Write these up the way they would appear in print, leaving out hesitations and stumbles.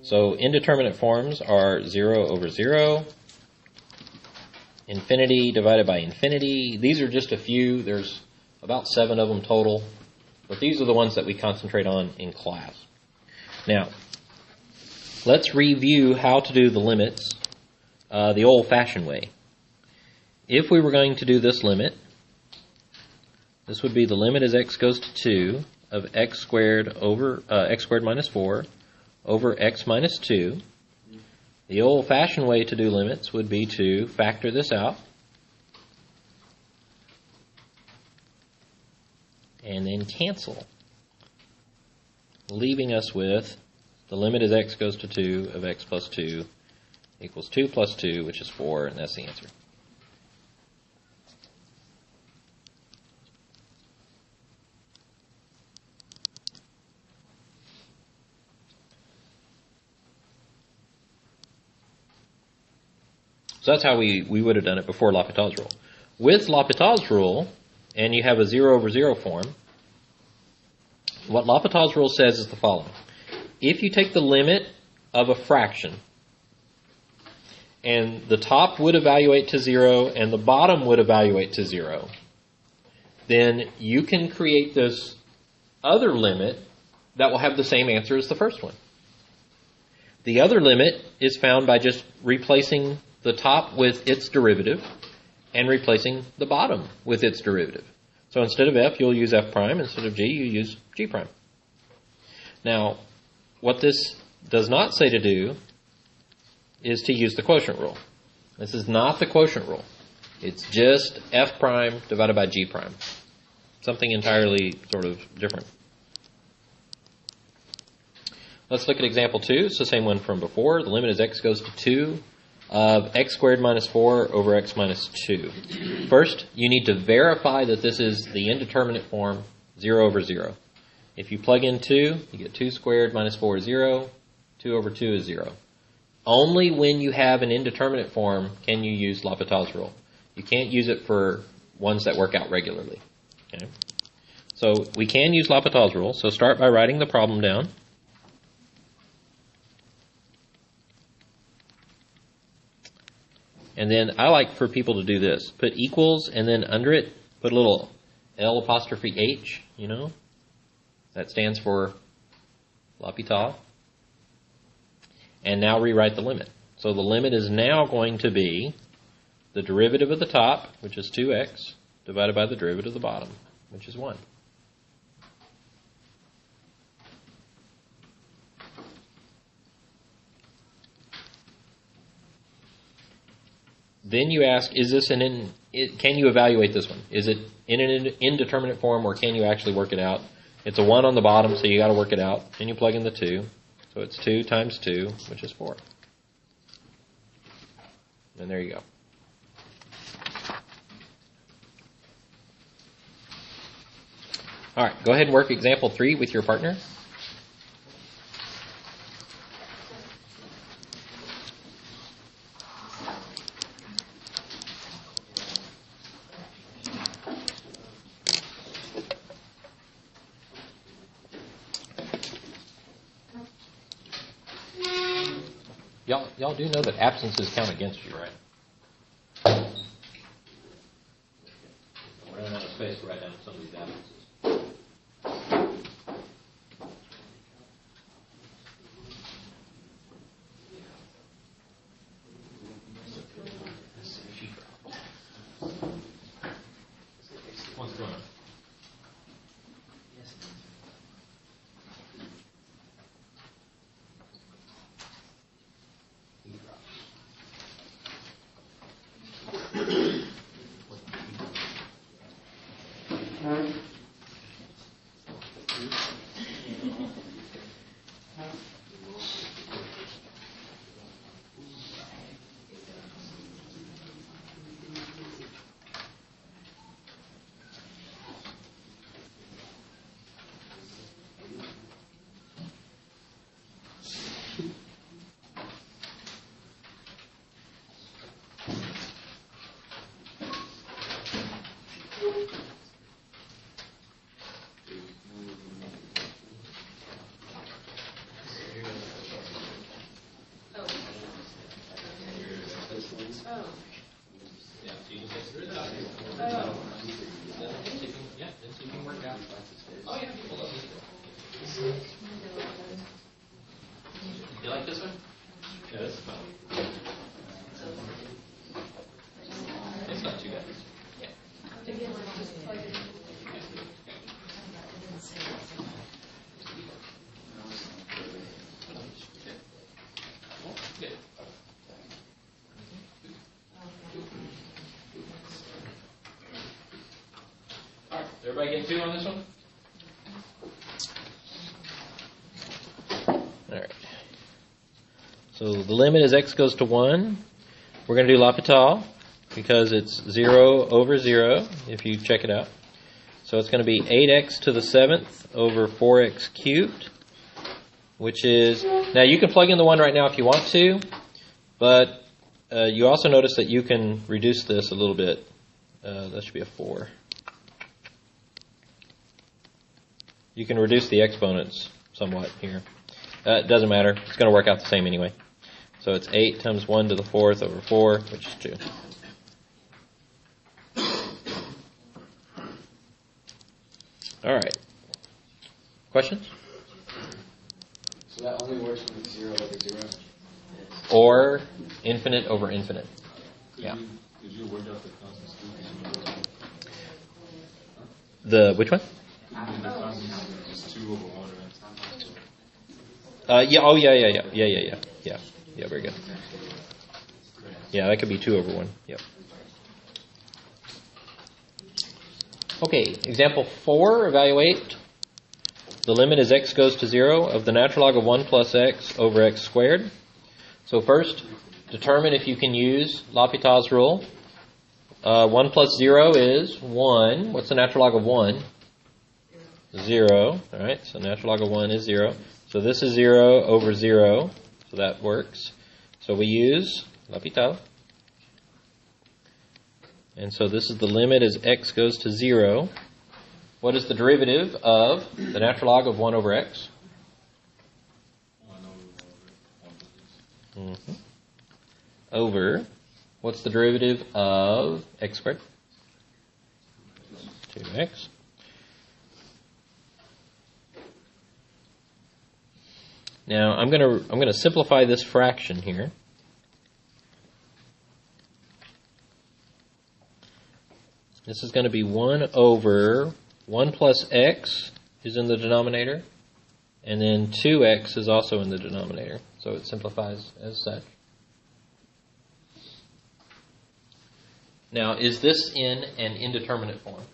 So indeterminate forms are 0 over 0, infinity divided by infinity. These are just a few. There's about 7 of them total, but these are the ones that we concentrate on in class. Now, let's review how to do the limits the old-fashioned way. If we were going to do this limit, this would be the limit as x goes to 2 of x squared over x squared minus 4 over x minus 2. The old-fashioned way to do limits would be to factor this out and then cancel, leaving us with the limit as x goes to 2 of x plus 2 equals 2 plus 2, which is 4, and that's the answer. So that's how we would have done it before L'Hopital's rule. With L'Hopital's rule, and you have a 0 over 0 form, what L'Hopital's rule says is the following. If you take the limit of a fraction, and the top would evaluate to 0 and the bottom would evaluate to 0, then you can create this other limit that will have the same answer as the first one. The other limit is found by just replacing the top with its derivative and replacing the bottom with its derivative. So instead of f, you'll use f prime. Instead of g, you use g prime. Now, what this does not say to do is to use the quotient rule. This is not the quotient rule. It's just f prime divided by g prime. Something entirely sort of different. Let's look at example 2. It's the same one from before. The limit as x goes to 2 of x squared minus 4 over x minus 2. First, you need to verify that this is the indeterminate form 0 over 0. If you plug in 2, you get 2 squared minus 4 is 0. 2 over 2 is 0. Only when you have an indeterminate form can you use L'Hopital's rule. You can't use it for ones that work out regularly. Okay? So we can use L'Hopital's rule. So start by writing the problem down. And then I like for people to do this. Put equals, and then under it, put a little L apostrophe H, you know. That stands for L'Hopital. And now rewrite the limit. So the limit is now going to be the derivative of the top, which is 2x, divided by the derivative of the bottom, which is 1. Then you ask, is this can you evaluate this one? Is it in an indeterminate form, or can you actually work it out? It's a 1 on the bottom, so you got to work it out. Then you plug in the 2. So it's 2 times 2, which is 4. And there you go. All right, go ahead and work example 3 with your partner. Y'all do know that absences count against you, right? We're running out of space to write down some of these absences. What's going on? Yeah, so you can take through that. Yeah, then so you can work out. Oh yeah, people love this. You like this one? Yeah, this is fun. It's not too bad. Yeah. Good. All right, everybody get 2 on this one? All right. So the limit as x goes to 1. We're going to do L'Hopital because it's 0 over 0 if you check it out. So it's going to be 8x to the 7th over 4x cubed, which is, now you can plug in the 1 right now if you want to, but you also notice that you can reduce this a little bit. That should be a 4. You can reduce the exponents somewhat here. It doesn't matter. It's going to work out the same anyway. So it's 8 times 1 to the 4th over 4, which is 2. All right. Questions? So that only works when it's 0 over 0? Or infinite over infinite. Yeah. Did you work out the constants? The which one? The constants is 2 over 1, right? Yeah. Oh, yeah. Very good. Yeah, that could be 2 over 1. Yep. Okay. Example 4. Evaluate. The limit as x goes to 0 of the natural log of 1 plus x over x squared. So first, determine if you can use L'Hopital's rule. 1 plus 0 is 1. What's the natural log of 1? 0. All right, so natural log of 1 is 0. So this is 0 over 0, so that works. So we use L'Hopital. And so this is the limit as x goes to 0. What is the derivative of the natural log of 1 over x? 1 over 1. Mm-hmm. Over, what's the derivative of x squared? 2x. Now I'm gonna simplify this fraction here. This is going to be 1 over 1 plus x is in the denominator, and then 2x is also in the denominator. So it simplifies as such. Now, is this in an indeterminate form?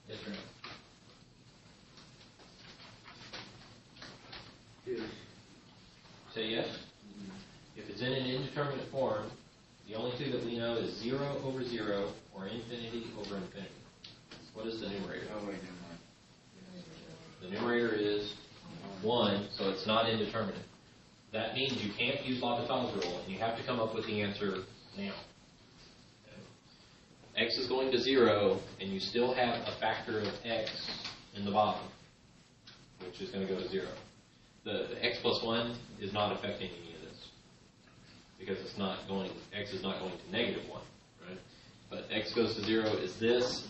Yes or no? Yes. Say yes. If it's in an indeterminate form, the only two that we know is 0 over 0 or infinity over infinity. What is the numerator? Oh, wait, never mind. The numerator is 1, so it's not indeterminate. That means you can't use L'Hopital's rule, and you have to come up with the answer now. Okay. X is going to 0, and you still have a factor of x in the bottom, which is going to go to 0. The x plus 1 is not affecting any of this, because it's not going. X is not going to negative 1, right? But x goes to 0 is this.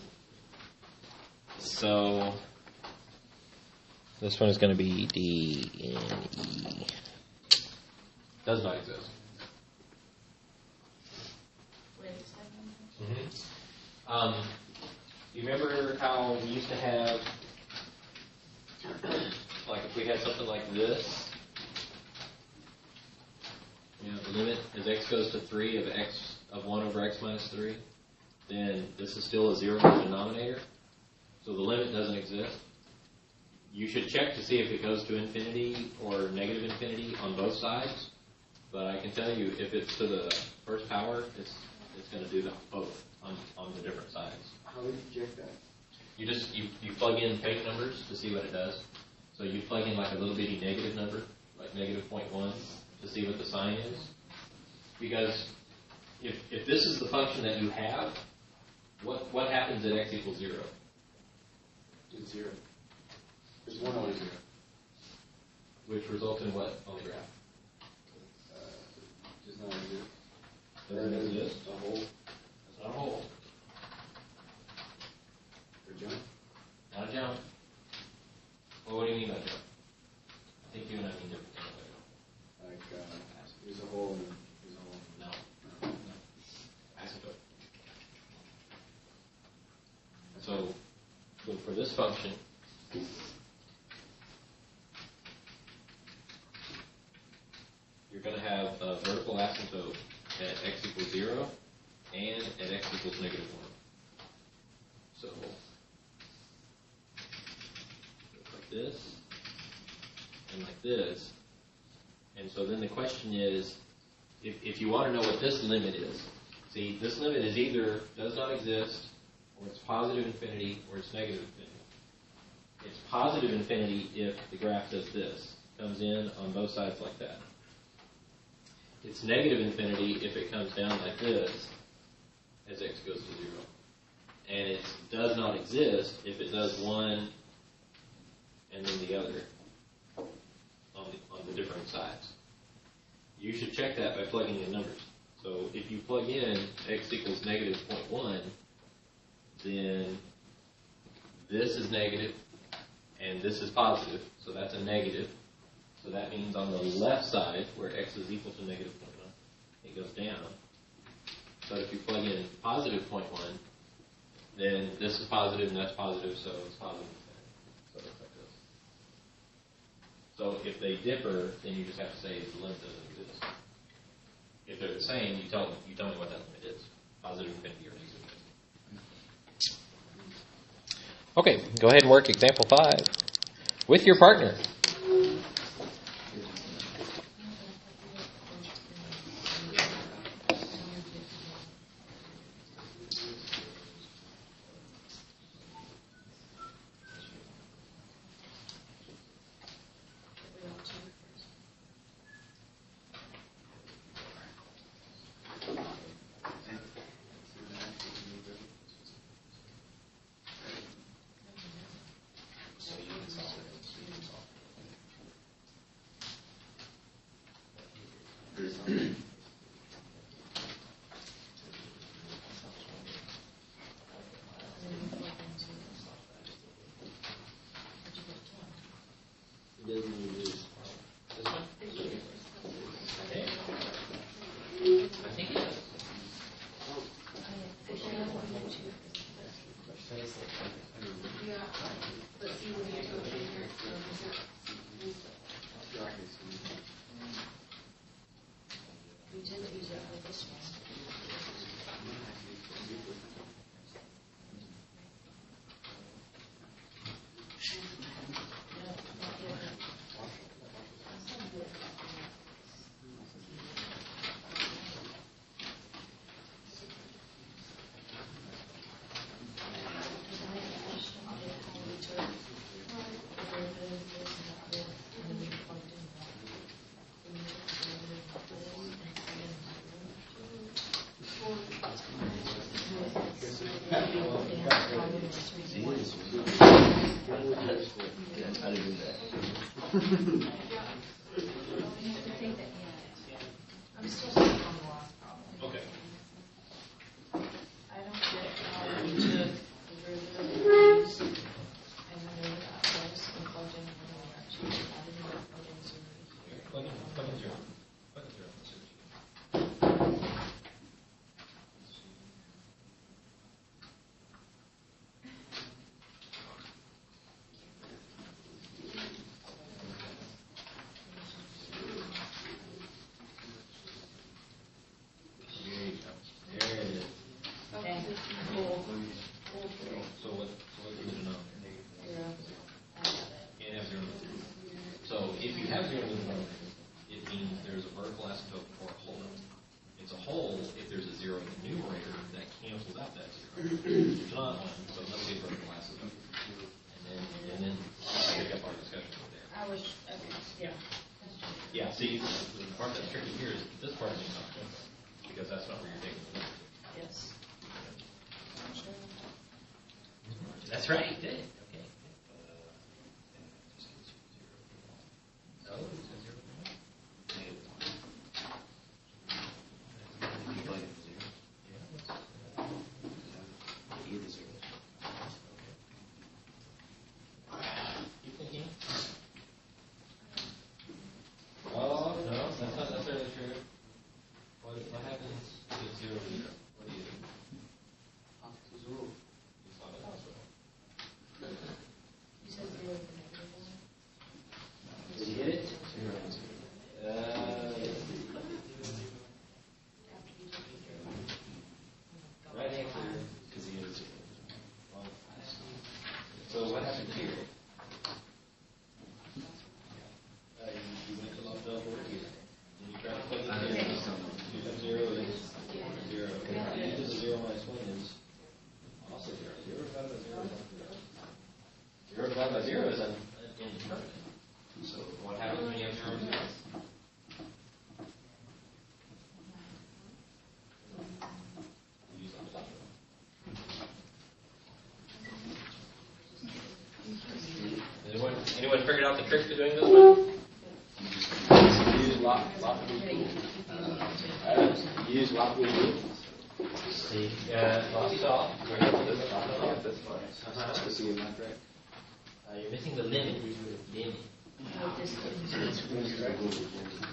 So this one is going to be D N E. Does not exist. Mm-hmm. You remember how we used to have, like if we had something like this, the limit as x goes to 3 of 1 over x minus 3, then this is still a 0 in the denominator. So the limit doesn't exist. You should check to see if it goes to infinity or negative infinity on both sides. But I can tell you, if it's to the first power, it's going to do both on the different sides. How would you check that? You just you plug in fake numbers to see what it does. So you plug in like a little bitty negative number, like negative 0.1, to see what the sign is. Because if this is the function that you have, what happens at x equals 0? It's 0. There's 1 over 0. which result in what on the graph? Just not exist. Doesn't exist. A hole. It's not a hole. Or jump. Not a jump. Well, what do you mean by jump? I think you and I mean different things by jump. Like, there's a hole and there's a hole. No. Asymptote. So for this function, you're going to have a vertical asymptote at x equals 0 and at x equals -1. So, like this, and like this. And so then the question is, if you want to know what this limit is, see, this limit is either does not exist, or it's positive infinity, or it's negative infinity. It's positive infinity if the graph does this, comes in on both sides like that. It's negative infinity if it comes down like this as x goes to 0. And it does not exist if it does one and then the other on the different sides. You should check that by plugging in numbers. So if you plug in x equals -0.1, then this is negative and this is positive, so that's a negative. So that means on the left side, where x is equal to -0.1, it goes down. But if you plug in positive 0.1, then this is positive and that's positive, so it's positive. So it's like this. So if they differ, then you just have to say the limit doesn't exist. If they're the same, you tell me what that limit is. Positive infinity or negative infinity. Okay, go ahead and work example 5 with your partner. That's right, you did. Okay. No, anyone figured out the trick to doing this one? Use Locket. Use Locket. See, lock it off. That's fine. To see your math right. You're missing the limit. Limit.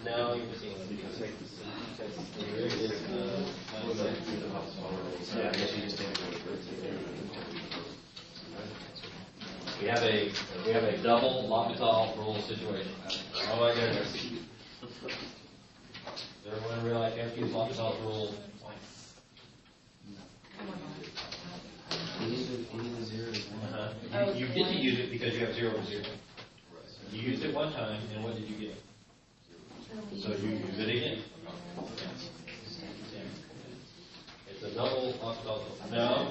No, you're missing the limit. We have a double L'Hopital rule situation. Oh my goodness. Does everyone realize you have to use L'Hopital's rule twice? You get to use it because you have 0 over 0. You used it one time, and what did you get? So you use it again. It's a double L'Hopital rule. No.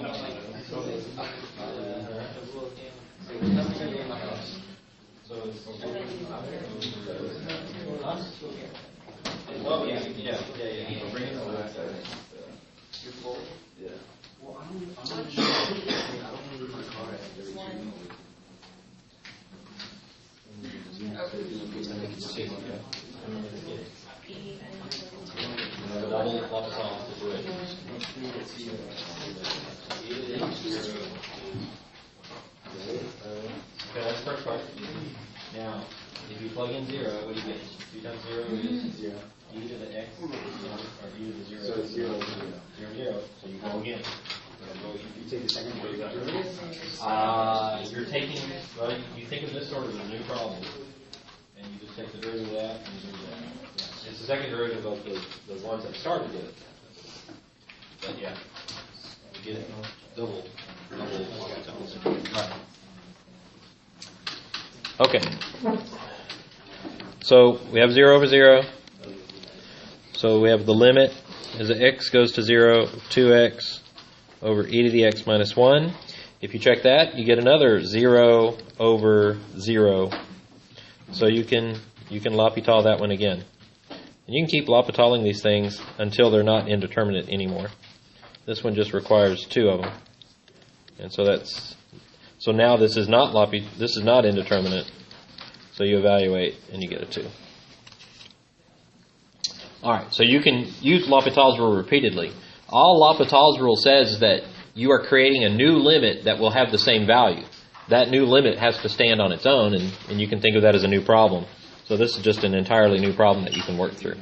Oh, yeah. Bring it over. Yeah. Well, I'm not sure. I don't want to leave my car at every 2 Double L'Hopital situation. Okay, that's the first part. Now, if you plug in 0, what do you get? 2 times 0 is 0. E to the x, or e to the 0. So it's 0, 0. 0. So you go again. You take the second one. You're taking, well, you think of this sort of as a new problem, and you just take the derivative of that and you do that. Yeah. It's the second derivative of the ones that started with it. But yeah, you get it? Double. Right. Okay. So we have 0 over 0. So we have the limit as x goes to 0, 2x over e to the x minus 1. If you check that, you get another 0 over 0. So you can L'Hopital that one again. And you can keep L'Hopitaling these things until they're not indeterminate anymore. This one just requires 2 of them. And so now this is not indeterminate. So you evaluate and you get a 2. All right, so you can use L'Hopital's rule repeatedly. All L'Hopital's rule says is that you are creating a new limit that will have the same value. That new limit has to stand on its own, and you can think of that as a new problem. So this is just an entirely new problem that you can work through.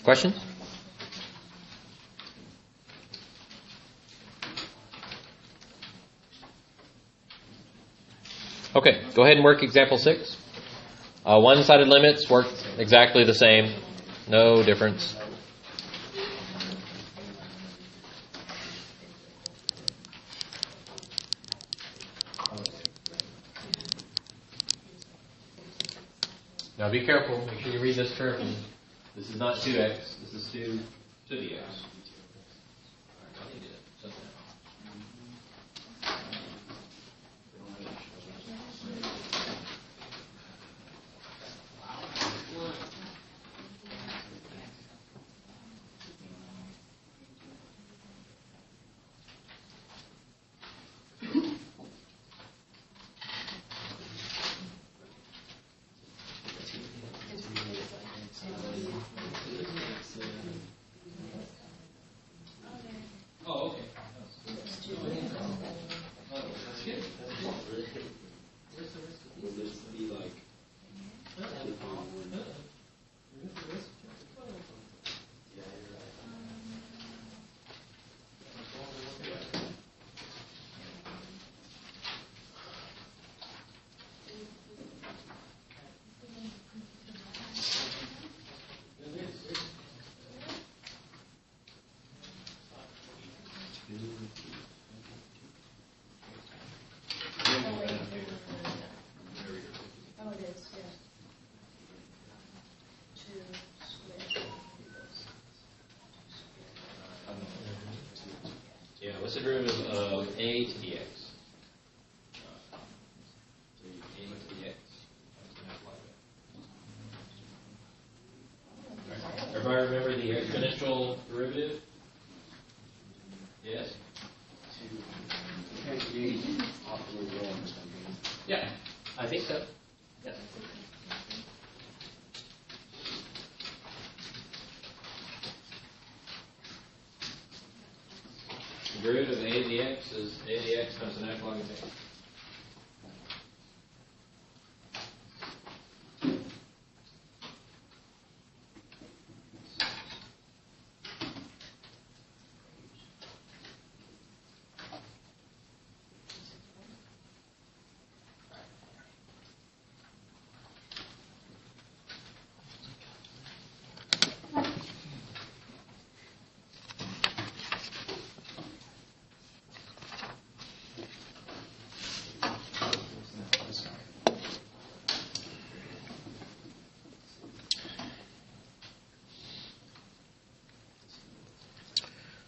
Questions? Okay, go ahead and work example 6. One-sided limits work exactly the same. No difference. Now be careful. Make sure you read this carefully. This is not 2x. This is 2 to the x. Oh, okay. That's good. Will this be like Yeah, what's the derivative of a to the x? A to the x. Everybody remember the exponential derivative? Yes? optimally roll on this one. Yeah, I think so. Yeah. The derivative of a to the x is a to the x times the natural log of x.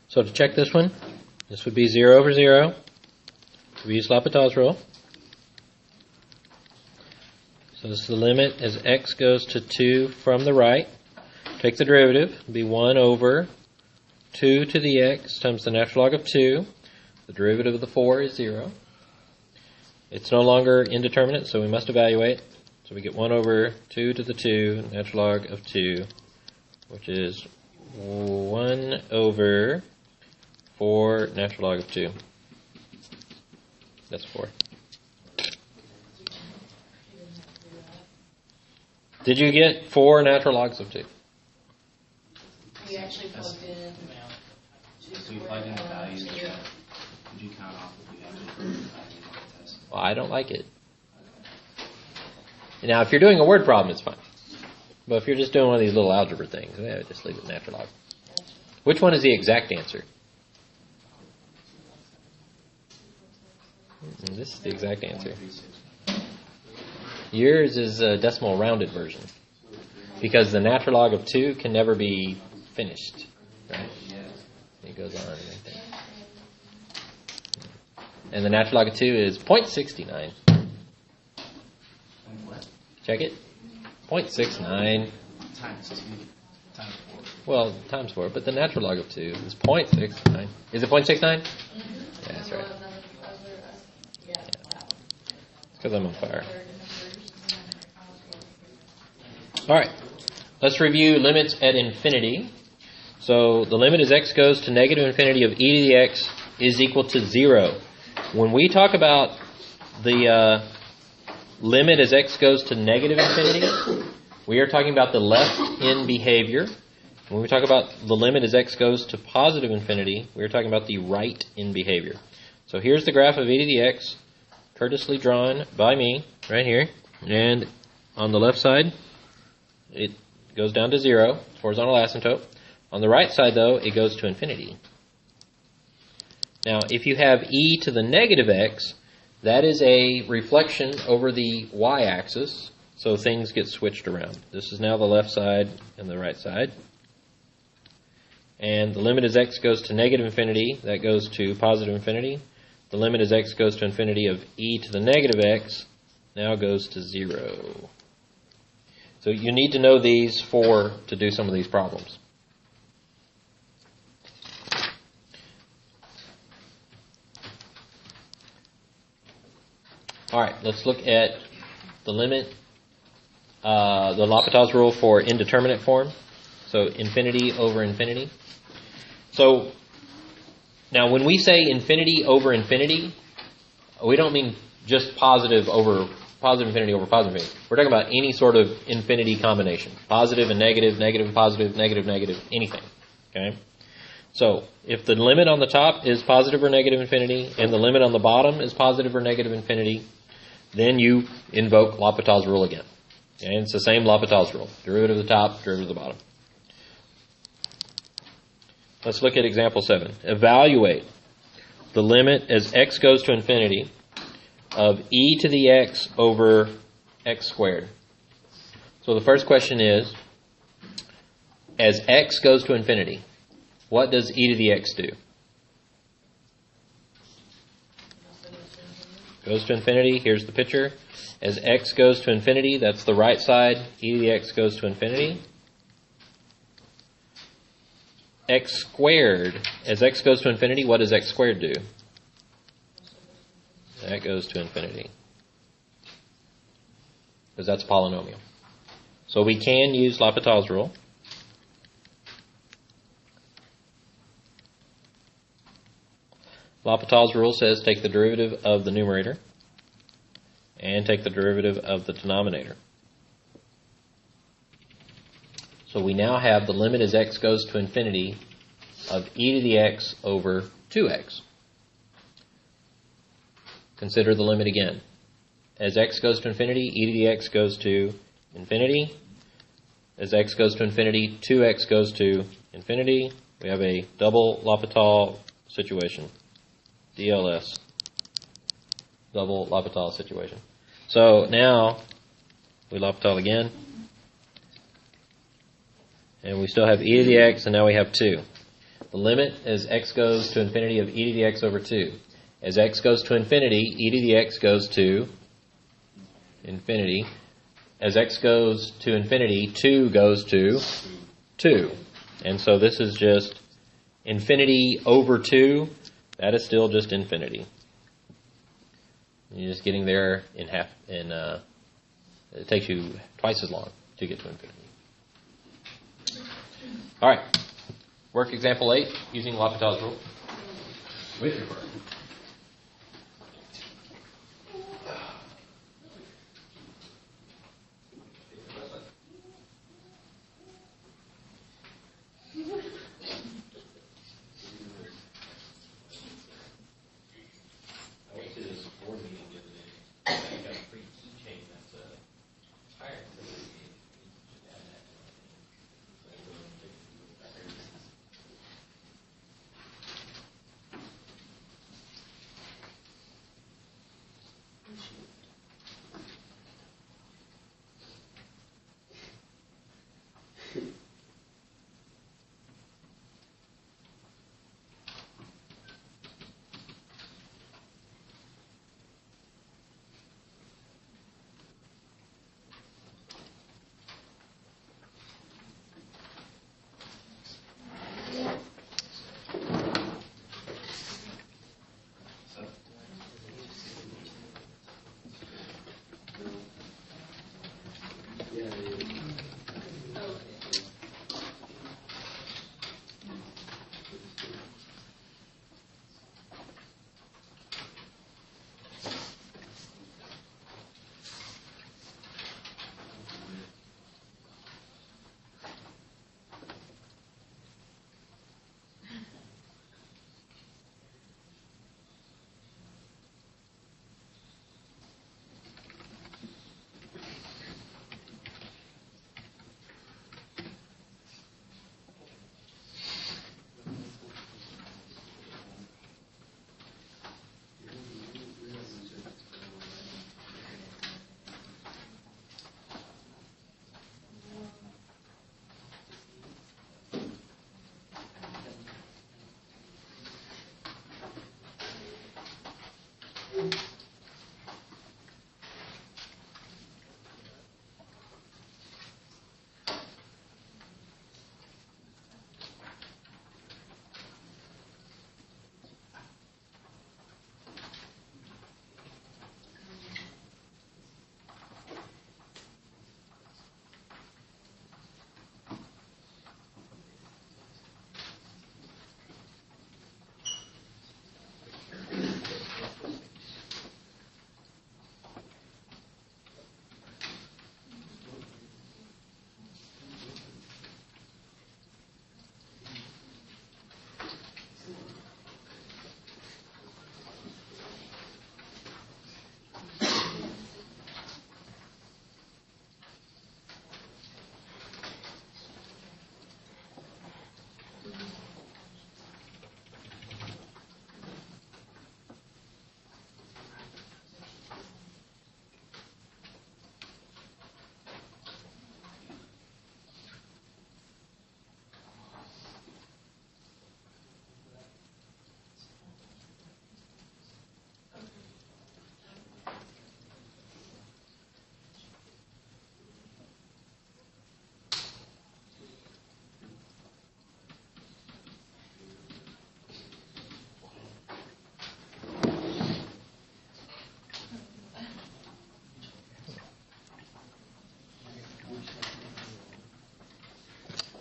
So to check this one, this would be 0 over 0. We use L'Hopital's rule. So this is the limit as x goes to 2 from the right. Take the derivative. It would be 1 over 2 to the x times the natural log of 2. The derivative of the 4 is 0. It's no longer indeterminate, so we must evaluate. So we get 1 over 2 to the 2, natural log of 2, which is 1 over 4 natural log of 2. That's 4. Did you get 4 natural logs of 2? We actually plugged in. If we plug in the values, would you count off if we actually put the value on the test? Well, I don't like it. Now, if you're doing a word problem, it's fine. But if you're just doing one of these little algebra things, just leave it natural log. Which one is the exact answer? This is the exact answer. Yours is a decimal rounded version. Because the natural log of 2 can never be finished. Right? It goes on and everything. And the natural log of 2 is 0.69. Check it. 0.69. Times 2. Times 4. Well, times 4, but the natural log of 2 is 0.69. Is it 0.69? Yeah, that's right. Because I'm on fire. All right. Let's review limits at infinity. So the limit as x goes to negative infinity of e to the x is equal to 0. When we talk about the limit as x goes to negative infinity, we are talking about the left-in behavior. When we talk about the limit as x goes to positive infinity, we are talking about the right-in behavior. So here's the graph of e to the x, courteously drawn by me, right here. And on the left side, it goes down to 0, horizontal asymptote. On the right side, though, it goes to infinity. Now, if you have e to the negative x, that is a reflection over the y-axis, so things get switched around. This is now the left side and the right side. And the limit as x goes to negative infinity, that goes to positive infinity. The limit as x goes to infinity of e to the negative x now goes to 0. So you need to know these to do some of these problems. All right, let's look at the limit, the L'Hopital's rule for indeterminate form. So infinity over infinity. So now when we say infinity over infinity, we don't mean just positive infinity over positive infinity. We're talking about any sort of infinity combination. Positive and negative, negative and positive, negative, negative, anything. Okay? So if the limit on the top is positive or negative infinity, and the limit on the bottom is positive or negative infinity, then you invoke L'Hopital's rule again. Okay? It's the same L'Hopital's rule. Derivative of the top, derivative of the bottom. Let's look at example 7. Evaluate the limit as x goes to infinity of e to the x over x squared. So the first question is, as x goes to infinity, what does e to the x do? Goes to infinity. Here's the picture. As x goes to infinity, that's the right side. E to the x goes to infinity. X squared. As x goes to infinity, what does x squared do? That goes to infinity. Because that's a polynomial. So we can use L'Hopital's rule. L'Hopital's rule says take the derivative of the numerator and take the derivative of the denominator. So we now have the limit as x goes to infinity of e to the x over 2x. Consider the limit again. As x goes to infinity, e to the x goes to infinity. As x goes to infinity, 2x goes to infinity. We have a double L'Hopital situation. DLS. Double L'Hopital situation. So now, we L'Hopital again. And we still have e to the x, and now we have 2. The limit as x goes to infinity of e to the x over 2. As x goes to infinity, e to the x goes to infinity. As x goes to infinity, 2 goes to 2. And so this is just infinity over 2. That is still just infinity. You're just getting there in half. It takes you twice as long to get to infinity. All right. Work example 8 using L'Hopital's rule. With your work.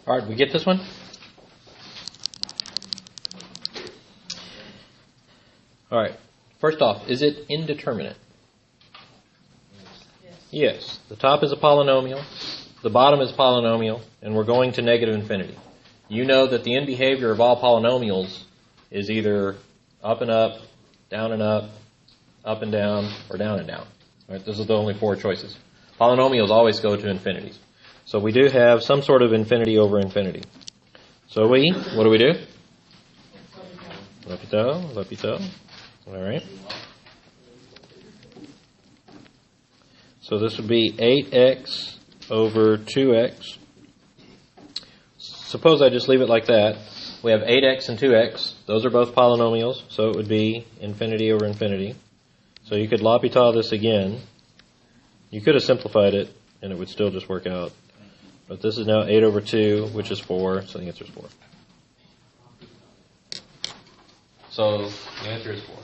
All right, we get this one? All right. First off, is it indeterminate? Yes. The top is a polynomial, the bottom is polynomial, and we're going to negative infinity. You know that the end behavior of all polynomials is either up and up, down and up and down, or down and down. All right, those are the only four choices. Polynomials always go to infinities. So we do have some sort of infinity over infinity. So what do we do? L'Hopital. All right. So this would be 8x over 2x. Suppose I just leave it like that. We have 8x and 2x. Those are both polynomials, so it would be infinity over infinity. So you could L'Hopital this again. You could have simplified it, and it would still just work out. But this is now 8 over 2, which is 4, so the answer is 4. So the answer is 4.